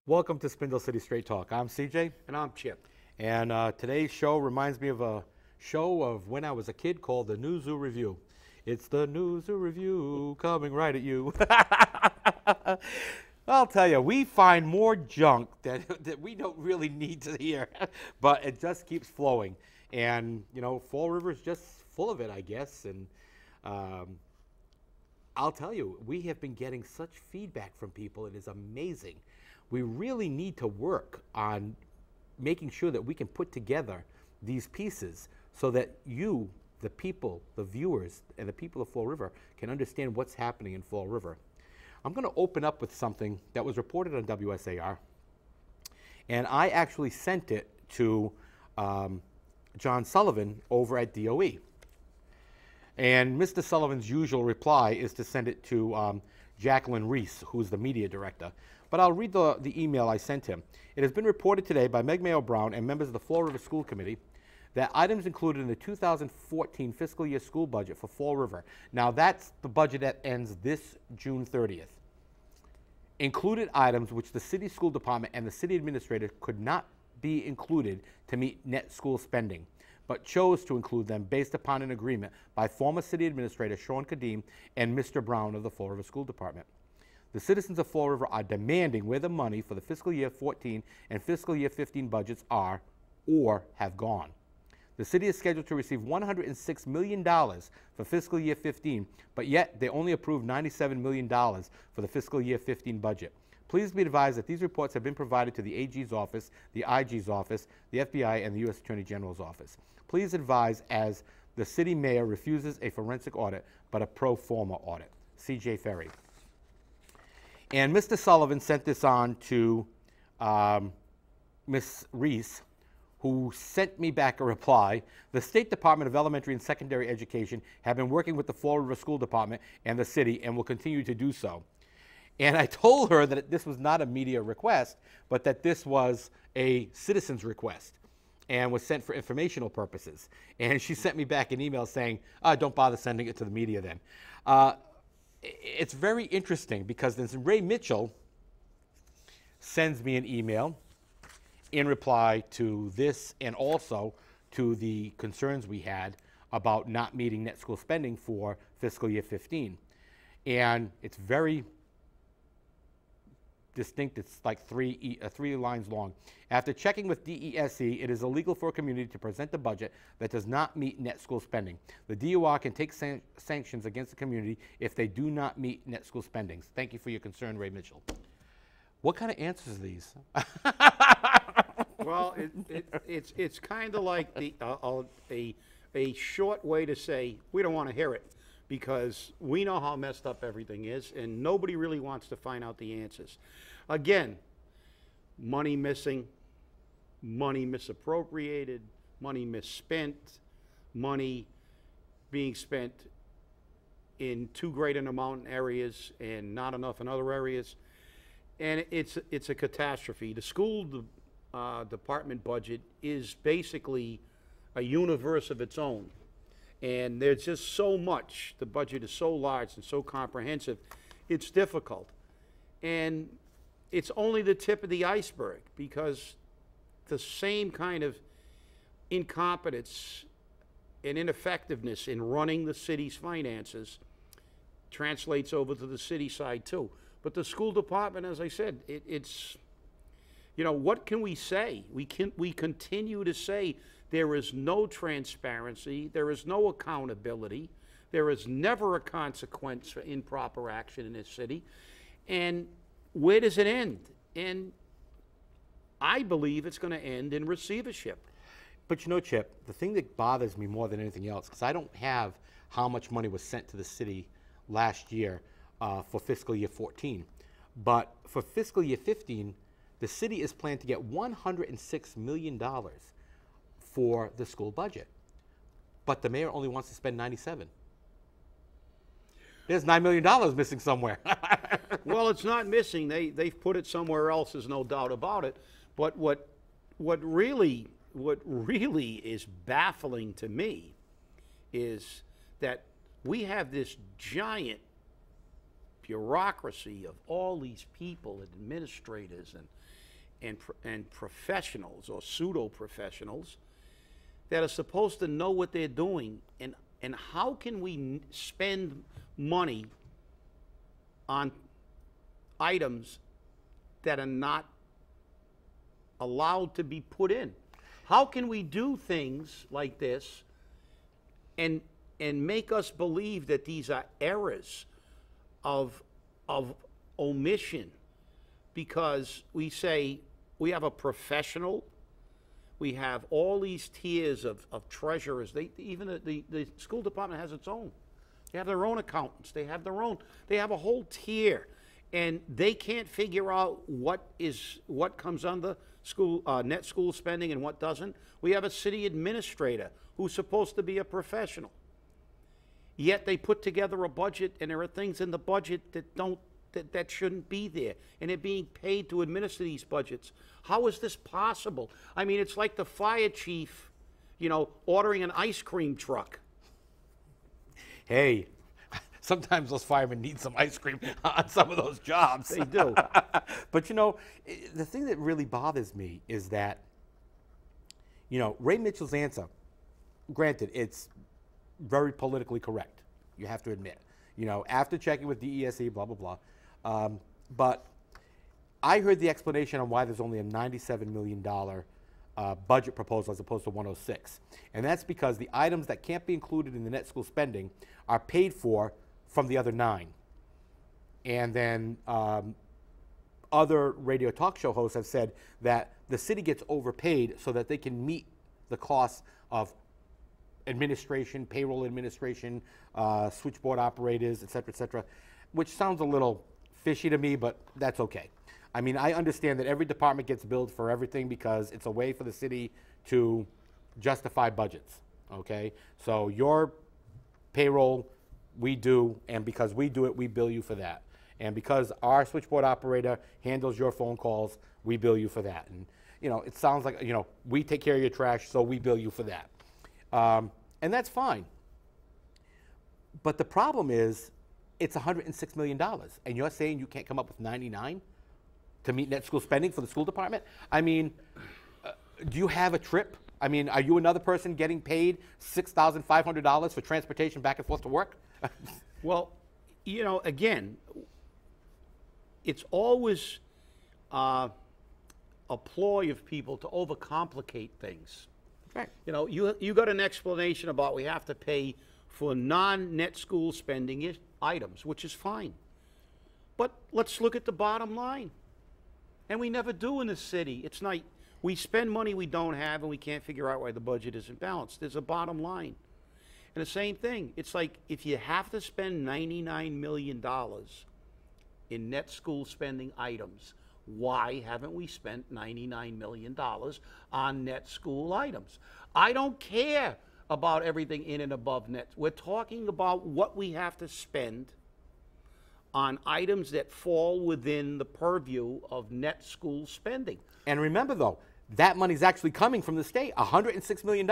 Welcome to Spindle City Straight Talk. I'm CJ. And I'm Chip. And today's show reminds me of a show of when I was a kid called the New Zoo Review. It's the New Zoo Review coming right at you. I'll tell you, we find more junk that we don't really need to hear, but it just keeps flowing. And, you know, Fall River's just full of it, I guess. And I'll tell you, we have been getting such feedback from people. It is amazing. We really need to work on making sure that we can put together these pieces so that you, the people, the viewers, and the people of Fall River can understand what's happening in Fall River. I'm going to open up with something that was reported on WSAR, and I actually sent it to John Sullivan over at DOE. And Mr. Sullivan's usual reply is to send it to Jacqueline Reese, who's the media director. But I'll read the email I sent him. It has been reported today by Meg Mayo-Brown and members of the Fall River School Committee that items included in the 2014 fiscal year school budget for Fall River, now that's the budget that ends this June 30th, included items which the city school department and the city administrator could not be included to meet net school spending, but chose to include them based upon an agreement by former city administrator Sean Kadim and Mr. Brown of the Fall River School Department. The citizens of Fall River are demanding where the money for the fiscal year 14 and fiscal year 15 budgets are or have gone. The city is scheduled to receive $106 million for fiscal year 15, but yet they only approved $97 million for the fiscal year 15 budget. Please be advised that these reports have been provided to the AG's office, the IG's office, the FBI, and the U.S. Attorney General's office. Please advise as the city mayor refuses a forensic audit, but a pro forma audit. C.J. Ferry. And Mr. Sullivan sent this on to Ms. Reese, who sent me back a reply. The State Department of Elementary and Secondary Education have been working with the Fall River School Department and the city and will continue to do so. And I told her that this was not a media request, but that this was a citizen's request and was sent for informational purposes. And she sent me back an email saying, don't bother sending it to the media then. It's very interesting because then Ray Mitchell sends me an email in reply to this and also to the concerns we had about not meeting net school spending for fiscal year 15. And it's very distinct. It's like three lines long. After checking with DESE, it is illegal for a community to present a budget that does not meet net school spending. The DOR can take sanctions against the community if they do not meet net school spending. Thank you for your concern, Ray Mitchell. What kind of answers are these? Well, it's kind of like a short way to say we don't want to hear it because we know how messed up everything is and nobody really wants to find out the answers. Again, money missing, money misappropriated, money misspent, money being spent in too great an amount in areas and not enough in other areas. And it's a catastrophe. The school department budget is basically a universe of its own. And there's just so much. The budget is so large and so comprehensive. It's difficult. And it's only the tip of the iceberg because the same kind of incompetence and ineffectiveness in running the city's finances translates over to the city side too. But the school department, as I said, it's, you know, what can we say? We continue to say there is no transparency, there is no accountability, there is never a consequence for improper action in this city. And where does it end? And I believe it's going to end in receivership. But you know, Chip, the thing that bothers me more than anything else, because I don't have how much money was sent to the city last year for fiscal year 14, but for fiscal year 15, the city is planned to get $106 million for the school budget, but the mayor only wants to spend 97. There's $9 million missing somewhere. Well, it's not missing. They've put it somewhere else. There's no doubt about it. But what really is baffling to me is that we have this giant bureaucracy of all these people and administrators and professionals or pseudo professionals that are supposed to know what they're doing, and how can we spend money on items that are not allowed to be put in? How can we do things like this and make us believe that these are errors of omission, because we say we have a professional, we have all these tiers of treasurers. Even the school department has its own. They have their own accountants. They have a whole tier, and they can't figure out what comes under school net school spending and what doesn't. We have a city administrator who's supposed to be a professional. Yet they put together a budget, and there are things in the budget that shouldn't be there, and they're being paid to administer these budgets. How is this possible? I mean, it's like the fire chief, ordering an ice cream truck. Hey, sometimes those firemen need some ice cream on some of those jobs. They do. But the thing that really bothers me is that, Ray Mitchell's answer, granted, it's very politically correct, you have to admit. After checking with DESE, blah, blah, blah. But I heard the explanation on why there's only a $97 million budget proposal as opposed to 106. And that's because the items that can't be included in the net school spending are paid for from the other 9. And then other radio talk show hosts have said that the city gets overpaid so that they can meet the costs of administration, payroll administration, switchboard operators, et cetera, which sounds a little fishy to me, but that's okay. I mean, I understand that every department gets billed for everything because it's a way for the city to justify budgets, okay? So your payroll, we do, and because we do it, we bill you for that. And because our switchboard operator handles your phone calls, we bill you for that. And, it sounds like, we take care of your trash, so we bill you for that. And that's fine. But the problem is, it's $106 million, and you're saying you can't come up with 99 to meet net school spending for the school department? I mean, do you have a trip? I mean, are you another person getting paid $6,500 for transportation back and forth to work? Well, again, it's always a ploy of people to overcomplicate things. Right. You got an explanation about we have to pay for non-net school spending items, which is fine. But let's look at the bottom line. And we never do in the city. It's not, we spend money we don't have, and we can't figure out why the budget isn't balanced. There's a bottom line. And the same thing, it's like if you have to spend $99 million in net school spending items, why haven't we spent $99 million on net school items? I don't care about everything in and above net. We're talking about what we have to spend on items that fall within the purview of net school spending. And remember, though, that money's actually coming from the state, $106 million,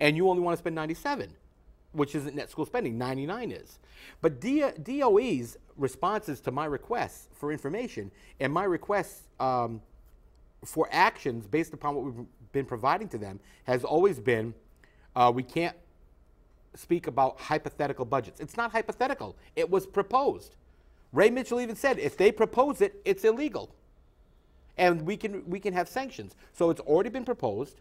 and you only want to spend 97, which isn't net school spending, 99 is. But DOE's responses to my requests for information and my requests for actions based upon what we've been providing to them has always been, we can't speak about hypothetical budgets. It's not hypothetical. It was proposed. Ray Mitchell even said if they propose it, it's illegal. And we can have sanctions. So it's already been proposed.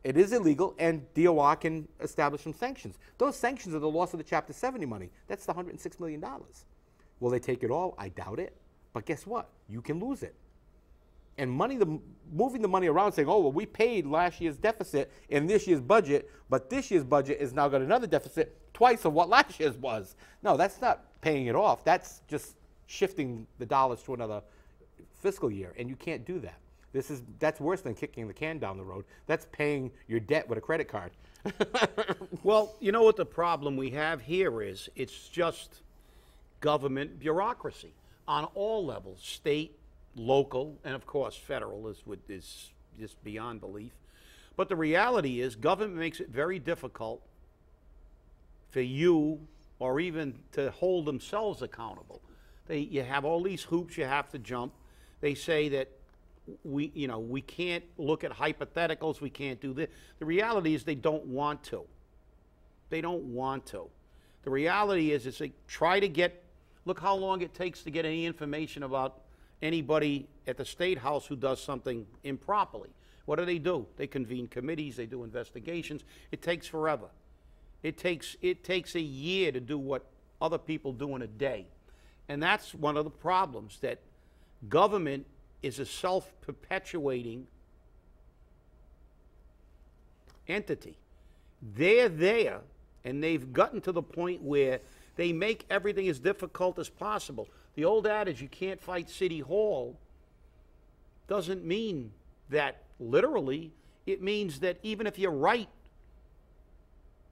It is illegal, and DOR can establish some sanctions. Those sanctions are the loss of the Chapter 70 money. That's the $106 million. Will they take it all? I doubt it. But guess what? You can lose it. And moving the money around saying, oh, well, we paid last year's deficit in this year's budget, but this year's budget has now got another deficit twice of what last year's was. No, that's not paying it off. That's just shifting the dollars to another fiscal year, and you can't do that. That's worse than kicking the can down the road. That's paying your debt with a credit card. Well, you know what the problem we have here is? It's just government bureaucracy on all levels, state, local, and of course federal is just beyond belief. But the reality is government makes it very difficult for you or even to hold themselves accountable. You have all these hoops you have to jump. They say that we can't look at hypotheticals, we can't do this. The reality is they don't want to. They don't want to. The reality is they try to get, look how long it takes to get any information about anybody at the State House who does something improperly. What do? They convene committees, they do investigations. It takes forever. It takes a year to do what other people do in a day. And that's one of the problems, that government is a self-perpetuating entity. They're there, and they've gotten to the point where they make everything as difficult as possible. The old adage, you can't fight City Hall, doesn't mean that literally. It means that even if you're right,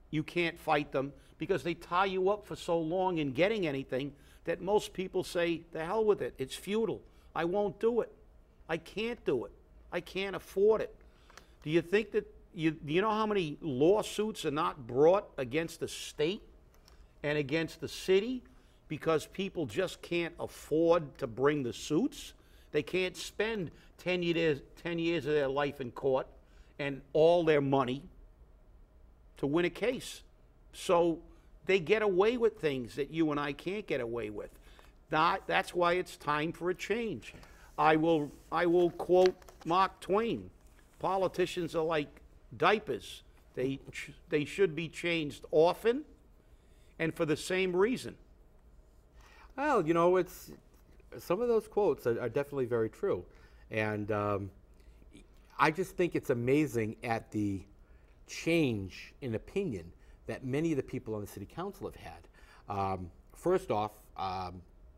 you can't fight them, because they tie you up for so long in getting anything that most people say, the hell with it, it's futile. I won't do it. I can't do it. I can't afford it. Do you think that, do you know how many lawsuits are not brought against the state and against the city because people just can't afford to bring the suits? They can't spend 10 years of their life in court and all their money to win a case. So they get away with things that you and I can't get away with. That's why it's time for a change. I will quote Mark Twain. Politicians are like diapers. They should be changed often and for the same reason. Well, you know, it's some of those quotes are definitely very true. And I just think it's amazing at the change in opinion that many of the people on the city council have had. First off,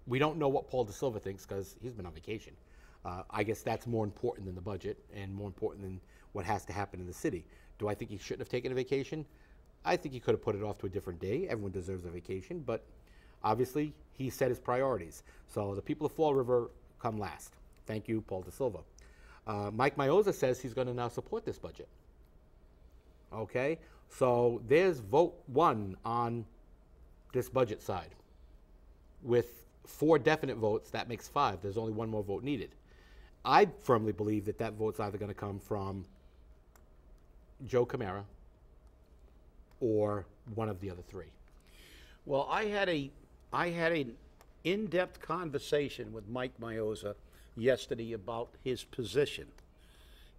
we don't know what Paul DeSilva thinks because he's been on vacation. I guess that's more important than the budget and more important than what has to happen in the city. Do I think he shouldn't have taken a vacation? I think he could have put it off to a different day. Everyone deserves a vacation, but obviously he set his priorities. So the people of Fall River come last. Thank you, Paul DeSilva. Mike Mioza says he's going to now support this budget. Okay, so there's vote 1 on this budget side. With 4 definite votes, that makes 5. There's only 1 more vote needed. I firmly believe that that vote's either going to come from Joe Camara or one of the other 3. Well, I had an in-depth conversation with Mike Mioza yesterday about his position,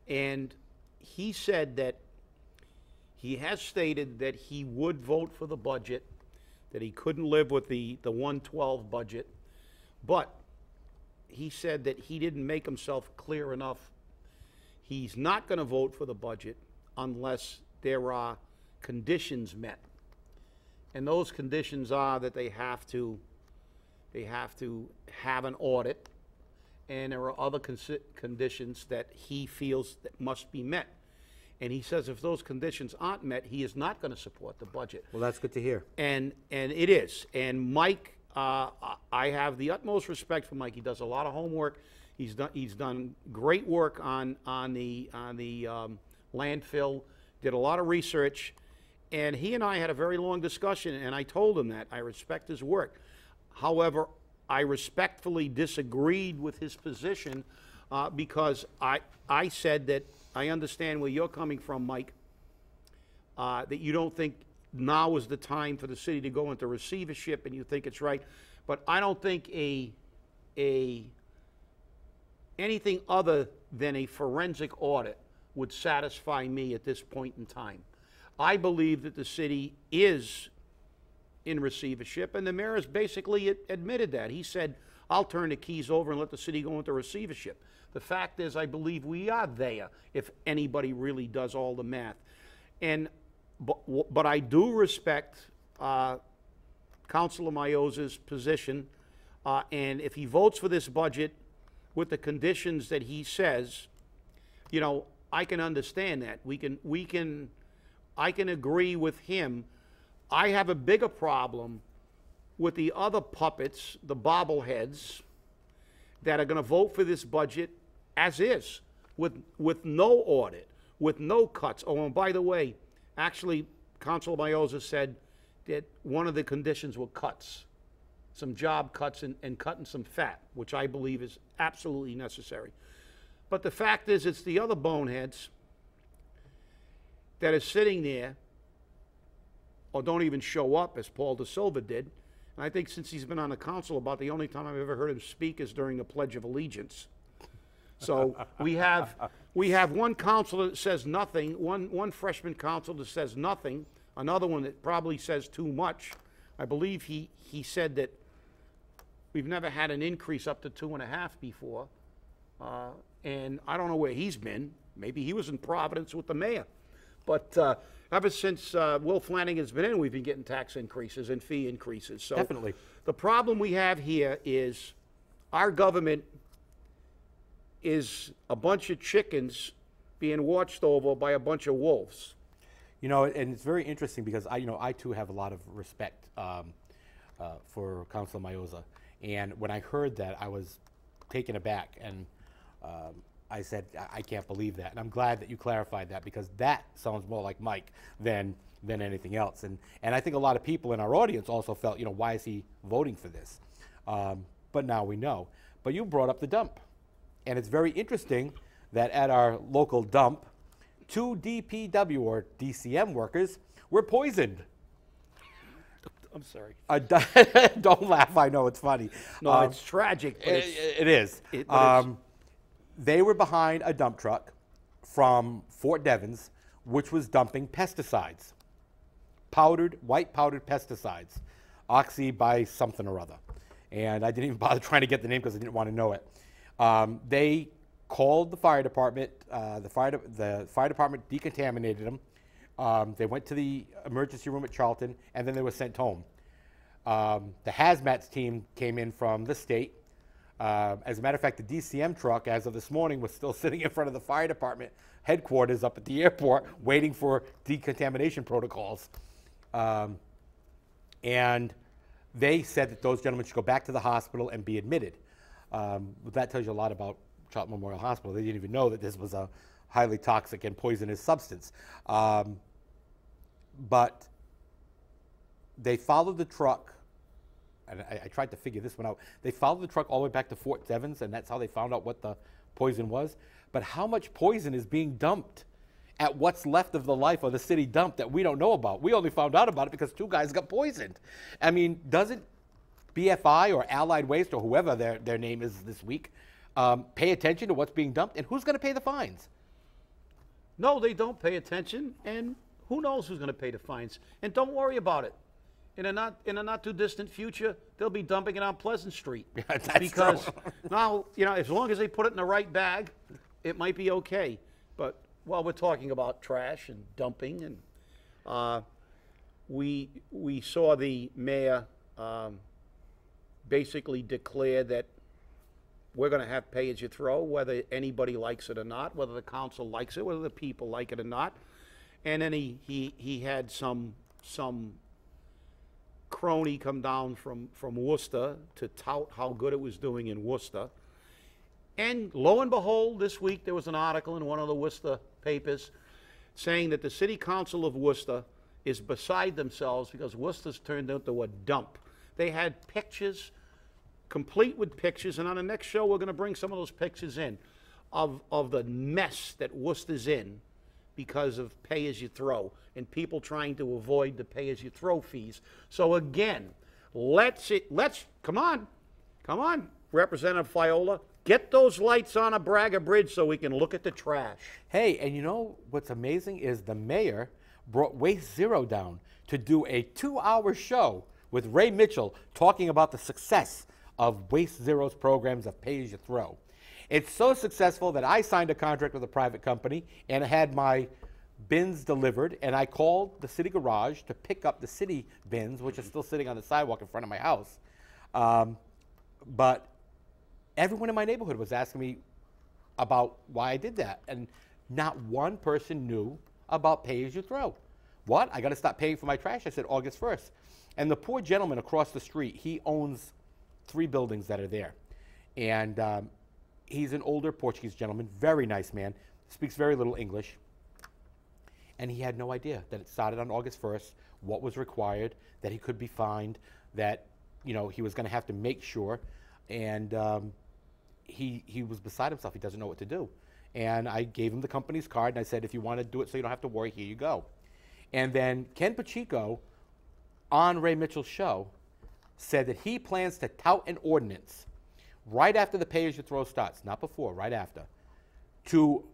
and he said that he has stated that he would vote for the budget, that he couldn't live with the 112 budget, but he said that he didn't make himself clear enough. He's not going to vote for the budget unless there are conditions met. And those conditions are that they have to have an audit, and there are other conditions that he feels that must be met. And he says if those conditions aren't met, he is not going to support the budget. Well, that's good to hear. And it is. And Mike, I have the utmost respect for Mike. He does a lot of homework. He's done great work on the landfill. Did a lot of research, and he and I had a very long discussion. And I told him that I respect his work. However, I respectfully disagreed with his position because I said that I understand where you're coming from, Mike, that you don't think now is the time for the city to go into receivership, and you think it's right. But I don't think anything other than a forensic audit would satisfy me at this point in time. I believe that the city is in receivership, and the mayor has basically admitted that. He said, I'll turn the keys over and let the city go into receivership. The fact is, I believe we are there if anybody really does all the math. But I do respect Councilor Mioza's position, and if he votes for this budget with the conditions that he says, you know, I can understand that. I can agree with him. I have a bigger problem with the other puppets, the bobbleheads, that are going to vote for this budget as is, with no audit, with no cuts. Oh, and by the way, actually, Councilor Mioza said that one of the conditions were cuts, some job cuts and cutting some fat, which I believe is absolutely necessary. But the fact is, it's the other boneheads that are sitting there or don't even show up, as Paul De Silva did. And I think since he's been on the council, about the only time I've ever heard him speak is during the Pledge of Allegiance. So we have one councilor that says nothing, one freshman councilor that says nothing, another one that probably says too much. I believe he said that we've never had an increase up to 2.5 before. And I don't know where he's been. Maybe he was in Providence with the mayor. But ever since Will Flanagan's been in, we've been getting tax increases and fee increases. So Definitely. the problem we have here is our government is a bunch of chickens being watched over by a bunch of wolves. You know, and it's very interesting because I too have a lot of respect for Councilor Maioza. And when I heard that, I was taken aback, and I said, I can't believe that. And I'm glad that you clarified that, because that sounds more like Mike than anything else. And I think a lot of people in our audience also felt, why is he voting for this? But now we know. But you brought up the dump. And it's very interesting that at our local dump, 2 DPW or DCM workers were poisoned. I'm sorry. Don't laugh, I know it's funny. No, it's tragic. But it is. They were behind a dump truck from Fort Devens, which was dumping pesticides, white powdered pesticides, oxy by something or other. And I didn't even bother trying to get the name because I didn't want to know it. They called the fire department. The fire department decontaminated them. They went to the emergency room at Charlton, and then they were sent home. The hazmat team came in from the state. As a matter of fact, the DCM truck, as of this morning, was still sitting in front of the fire department headquarters up at the airport, waiting for decontamination protocols. And they said that those gentlemen should go back to the hospital and be admitted. That tells you a lot about Charlton Memorial Hospital. They didn't even know that this was a highly toxic and poisonous substance. But they followed the truck, and I tried to figure this one out. They followed the truck all the way back to Fort Devens, and that's how they found out what the poison was. But how much poison is being dumped at what's left of the life of the city dump that we don't know about? We only found out about it because 2 guys got poisoned. I mean, doesn't BFI or Allied Waste or whoever their name is this week pay attention to what's being dumped? And who's going to pay the fines? No, they don't pay attention, and who knows who's going to pay the fines. And don't worry about it. In a not too distant future, they'll be dumping it on Pleasant Street. Yeah, that's because true. now, as long as they put it in the right bag, it might be okay. But while we're talking about trash and dumping, and we saw the mayor basically declare that we're going to have pay as you throw, whether anybody likes it or not, whether the council likes it, whether the people like it or not. And then he had some crony come down from Worcester to tout how good it was doing in Worcester. And lo and behold, this week there was an article in one of the Worcester papers saying that the city council of Worcester is beside themselves because Worcester's turned into a dump. They had pictures, complete with pictures, and on the next show we're going to bring some of those pictures in of the mess that Worcester's in because of pay-as-you-throw and people trying to avoid the pay-as-you-throw fees. So again, let's come on, Representative Fiola, get those lights on a Braga Bridge so we can look at the trash. Hey, and you know what's amazing is the mayor brought Waste Zero down to do a 2-hour show with Ray Mitchell talking about the success of Waste Zero's programs of pay-as-you-throw. It's so successful that I signed a contract with a private company and had my bins delivered, and I called the city garage to pick up the city bins, which are still sitting on the sidewalk in front of my house. But everyone in my neighborhood was asking me about why I did that, and not one person knew about pay-as-you-throw. What? I got to stop paying for my trash? I said August 1st. And the poor gentleman across the street, he owns 3 buildings that are there. And he's an older Portuguese gentleman, very nice man, speaks very little English. And he had no idea that it started on August 1st, what was required, that he could be fined, that he was going to have to make sure. And he was beside himself. He doesn't know what to do. And I gave him the company's card, and I said, if you want to do it so you don't have to worry, here you go. And then Ken Pacheco, on Ray Mitchell's show, said that he plans to tout an ordinance right after the pay-as-you-throw starts, not before, right after, to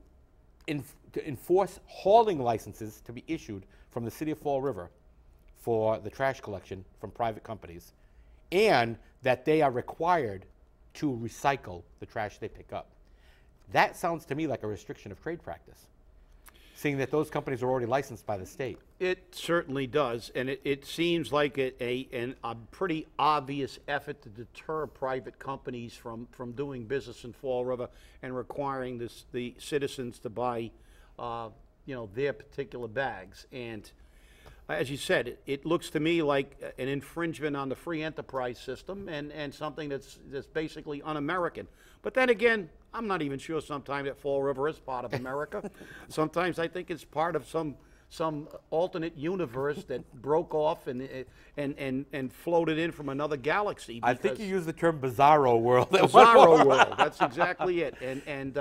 enforce hauling licenses to be issued from the city of Fall River for the trash collection from private companies, and that they are required to recycle the trash they pick up. That sounds to me like a restriction of trade practice, seeing that those companies are already licensed by the state. It certainly does, and it seems like a pretty obvious effort to deter private companies from doing business in Fall River and requiring the citizens to buy, their particular bags. And as you said, it looks to me like an infringement on the free enterprise system and something that's basically un-American. But then again, I'm not even sure sometimes that Fall River is part of America. Sometimes I think it's part of some alternate universe that broke off and floated in from another galaxy. I think you used the term bizarro world. Bizarro world, that's exactly it. And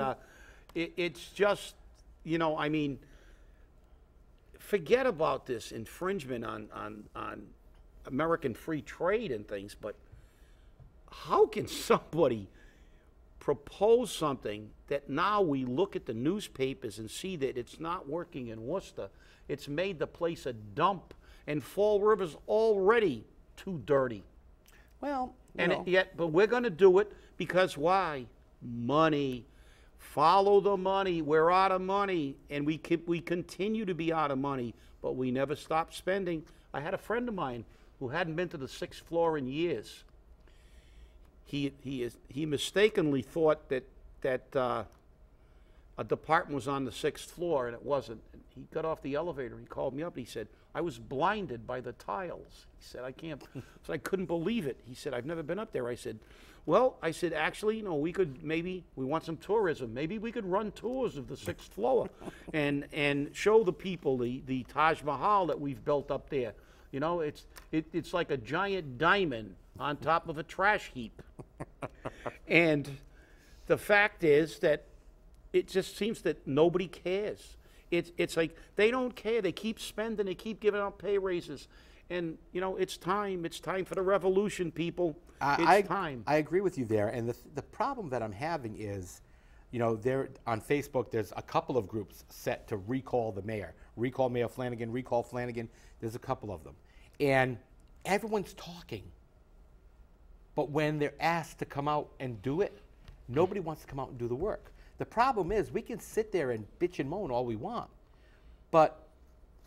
it's just, forget about this infringement on American free trade and things, but how can somebody propose something that now we look at the newspapers and see that it's not working in Worcester? It's made the place a dump, and Fall River's already too dirty. Well, but we're going to do it because why? Money. Follow the money. We're out of money, and we continue to be out of money, but we never stop spending. I had a friend of mine who hadn't been to the 6th floor in years. He mistakenly thought that a department was on the 6th floor, and it wasn't. And he got off the elevator. He called me up. And he said, "I was blinded by the tiles." He said, So I couldn't believe it. He said, "I've never been up there." I said, "Well," I said, "actually, we want some tourism. Maybe we could run tours of the 6th floor and show the people the Taj Mahal that we've built up there. It's like a giant diamond on top of a trash heap." And the fact is that it just seems that nobody cares. It's like they don't care. They keep spending. They keep giving out pay raises. And, it's time. It's time for the revolution, people. It's time. I agree with you there. And the problem that I'm having is, there on Facebook, there's a couple of groups set to recall the mayor. Recall Mayor Flanagan, recall Flanagan. There's a couple of them. And everyone's talking. But when they're asked to come out and do it, nobody wants to come out and do the work. The problem is we can sit there and bitch and moan all we want, but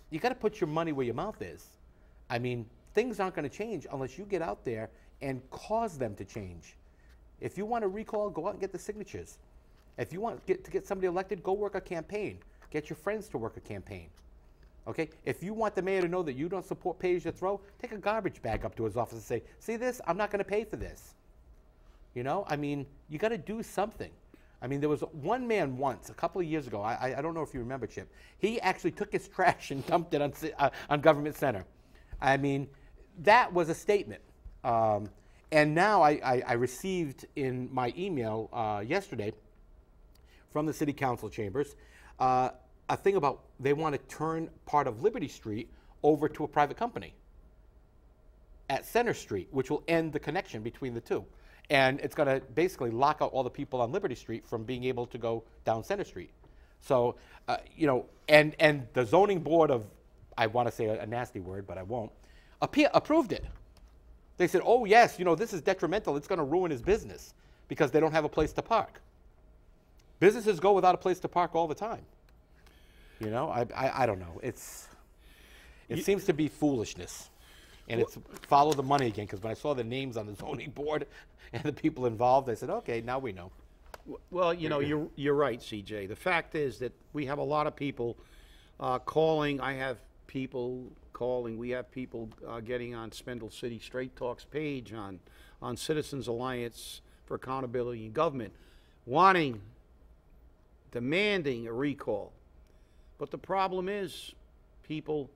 you got to put your money where your mouth is. I mean, things aren't going to change unless you get out there and cause them to change. If you want to recall, go out and get the signatures. If you want to get somebody elected, go work a campaign. Get your friends to work a campaign. Okay? If you want the mayor to know that you don't support pay-as-you-throw, take a garbage bag up to his office and say, "See this? I'm not going to pay for this." You got to do something. There was one man once, a couple of years ago, I don't know if you remember, Chip. He actually took his trash and dumped it on Government Center. That was a statement. And now I received in my email yesterday from the city council chambers a thing about they want to turn part of Liberty Street over to a private company at Center Street, which will end the connection between the two. And it's going to basically lock out all the people on Liberty Street from being able to go down Center Street. So, and the zoning board of, I want to say a nasty word, but I won't, approved it. They said, "Oh, yes, this is detrimental. It's going to ruin his business because they don't have a place to park." Businesses go without a place to park all the time. I don't know. It seems to be foolishness. And it's follow the money again, because when I saw the names on the zoning board and the people involved, I said, okay, now we know. Well, you're right, CJ. The fact is that we have a lot of people calling. I have people calling. We have people getting on Spindle City Straight Talk's page on Citizens Alliance for Accountability in Government, demanding a recall. But the problem is, people,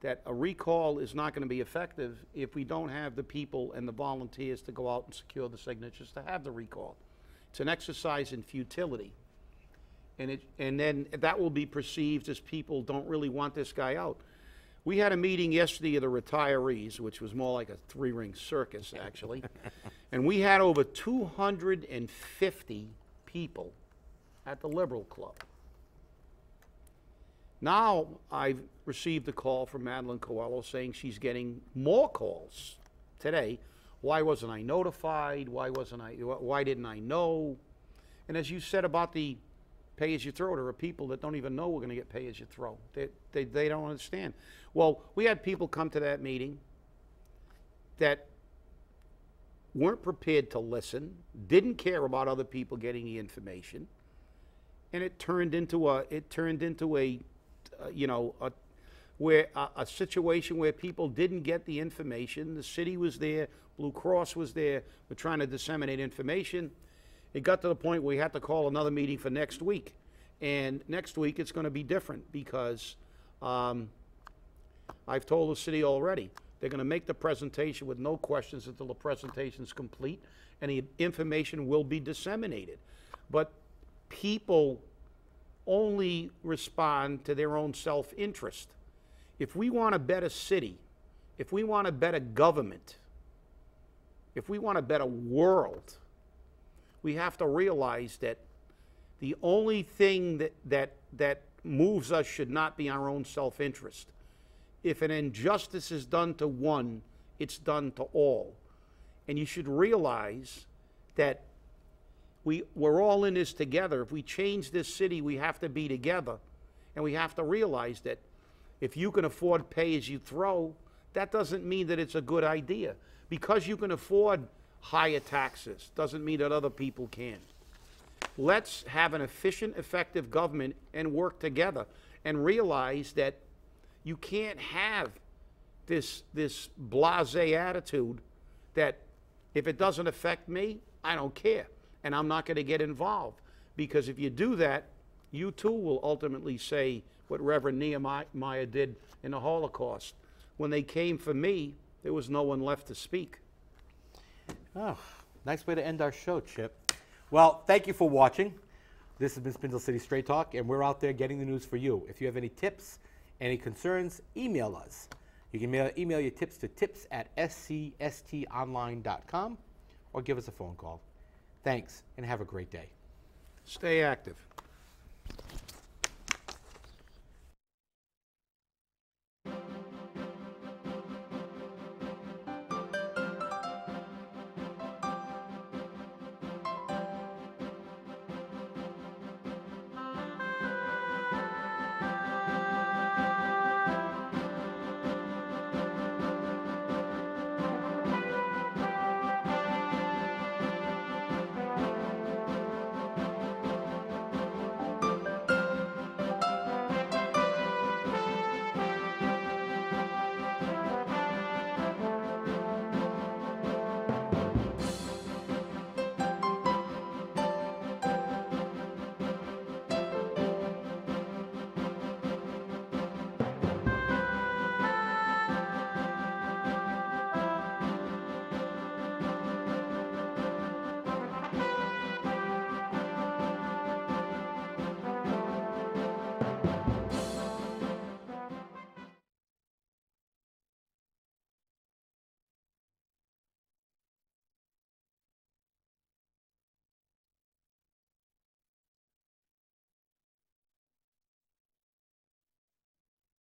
that a recall is not going to be effective if we don't have the people and the volunteers to go out and secure the signatures to have the recall. It's an exercise in futility. And then that will be perceived as people don't really want this guy out. We had a meeting yesterday of the retirees, which was more like a three-ring circus, actually. And we had over 250 people at the Liberal Club. Now I've received a call from Madeline Coelho saying she's getting more calls today. Why wasn't I notified? Why didn't I know? And as you said about the pay-as-you-throw, there are people that don't even know we're going to get pay-as-you-throw. They don't understand. Well, we had people come to that meeting that weren't prepared to listen, didn't care about other people getting the information, and it turned into a situation where people didn't get the information. The city was there, Blue Cross was there, we're trying to disseminate information. It got to the point where we had to call another meeting for next week. And next week it's going to be different because I've told the city already, they're going to make the presentation with no questions until the presentation is complete, and the information will be disseminated. But people only respond to their own self-interest. If we want a better city, if we want a better government, if we want a better world, we have to realize that the only thing that moves us should not be our own self-interest. If an injustice is done to one, it's done to all. And you should realize that we're all in this together. If we change this city, we have to be together. And we have to realize that if you can afford pay-as-you-throw, that doesn't mean that it's a good idea. Because you can afford higher taxes doesn't mean that other people can. Let's have an efficient, effective government and work together and realize that you can't have this blasé attitude that if it doesn't affect me, I don't care, and I'm not going to get involved. Because if you do that, you too will ultimately say what Reverend Nehemiah did in the Holocaust. When they came for me, there was no one left to speak. Oh, nice way to end our show, Chip. Well, thank you for watching. This has been Spindle City Straight Talk, and we're out there getting the news for you. If you have any tips, any concerns, email us. You can email your tips to tips@scstonline.com or give us a phone call. Thanks, and have a great day. Stay active.